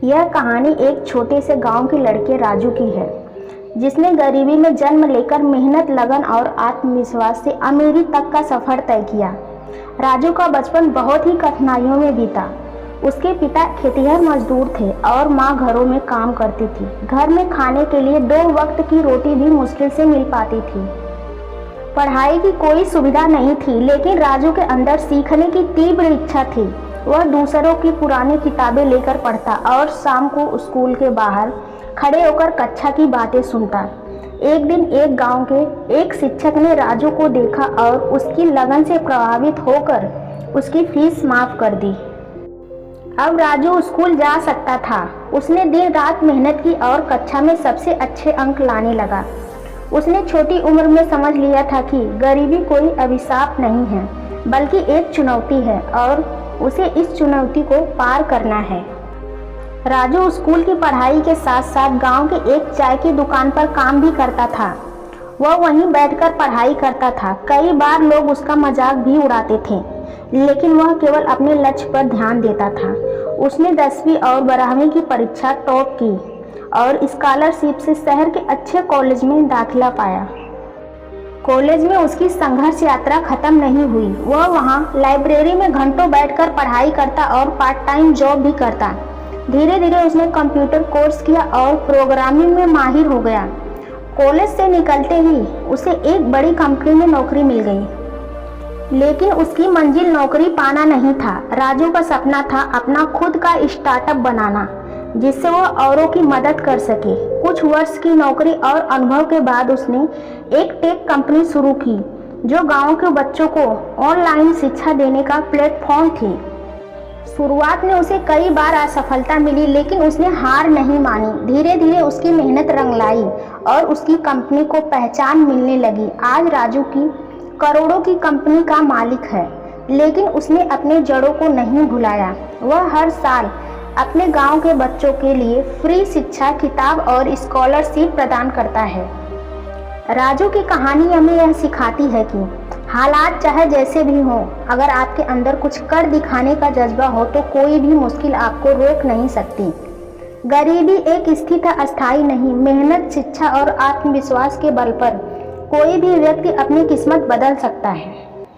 यह कहानी एक छोटे से गांव के लड़के राजू की है, जिसने गरीबी में जन्म लेकर मेहनत, लगन और आत्मविश्वास से अमीरी तक का सफर तय किया। राजू का बचपन बहुत ही कठिनाइयों में बीता। उसके पिता खेतिहर मजदूर थे और मां घरों में काम करती थी। घर में खाने के लिए 2 वक्त की रोटी भी मुश्किल से मिल पाती थी। पढ़ाई की कोई सुविधा नहीं थी, लेकिन राजू के अंदर सीखने की तीव्र इच्छा थी। वह दूसरों की पुरानी किताबें लेकर पढ़ता और शाम को स्कूल के बाहर खड़े होकर कक्षा की बातें सुनता। एक दिन एक गांव के एक शिक्षक ने राजू को देखा और उसकी लगन से प्रभावित होकर उसकी फीस माफ कर दी। अब राजू स्कूल जा सकता था। उसने दिन रात मेहनत की और कक्षा में सबसे अच्छे अंक लाने लगा। उसने छोटी उम्र में समझ लिया था कि गरीबी कोई अभिशाप नहीं है, बल्कि एक चुनौती है और उसे इस चुनौती को पार करना है। राजू स्कूल की पढ़ाई के साथ साथ गांव के एक चाय की दुकान पर काम भी करता था। वह वहीं बैठकर पढ़ाई करता था। कई बार लोग उसका मजाक भी उड़ाते थे, लेकिन वह केवल अपने लक्ष्य पर ध्यान देता था। उसने 10वीं और 12वीं की परीक्षा टॉप की और स्कॉलरशिप से शहर के अच्छे कॉलेज में दाखिला पाया। कॉलेज में उसकी संघर्ष यात्रा खत्म नहीं हुई। वह वहां लाइब्रेरी में घंटों बैठकर पढ़ाई करता और पार्ट टाइम जॉब भी करता। धीरे धीरे उसने कंप्यूटर कोर्स किया और प्रोग्रामिंग में माहिर हो गया। कॉलेज से निकलते ही उसे एक बड़ी कंपनी में नौकरी मिल गई, लेकिन उसकी मंजिल नौकरी पाना नहीं था। राजू का सपना था अपना खुद का स्टार्टअप बनाना, जिससे वह औरों की मदद कर सके। कुछ वर्ष की नौकरी और अनुभव के बाद उसने एक टेक कंपनी शुरू की, जो गांव के बच्चों को ऑनलाइन शिक्षा देने का प्लेटफॉर्म थी। शुरुआत में उसे कई बार असफलता मिली, लेकिन उसने हार नहीं मानी। धीरे धीरे उसकी मेहनत रंग लाई और उसकी कंपनी को पहचान मिलने लगी। आज राजू की करोड़ों की कंपनी का मालिक है, लेकिन उसने अपने जड़ों को नहीं भुलाया। वह हर साल अपने गांव के बच्चों के लिए फ्री शिक्षा, किताब और स्कॉलरशिप प्रदान करता है। राजू की कहानी हमें यह सिखाती है कि हालात चाहे जैसे भी हों, अगर आपके अंदर कुछ कर दिखाने का जज्बा हो तो कोई भी मुश्किल आपको रोक नहीं सकती। गरीबी एक स्थिति अस्थायी नहीं, मेहनत, शिक्षा और आत्मविश्वास के बल पर कोई भी व्यक्ति अपनी किस्मत बदल सकता है।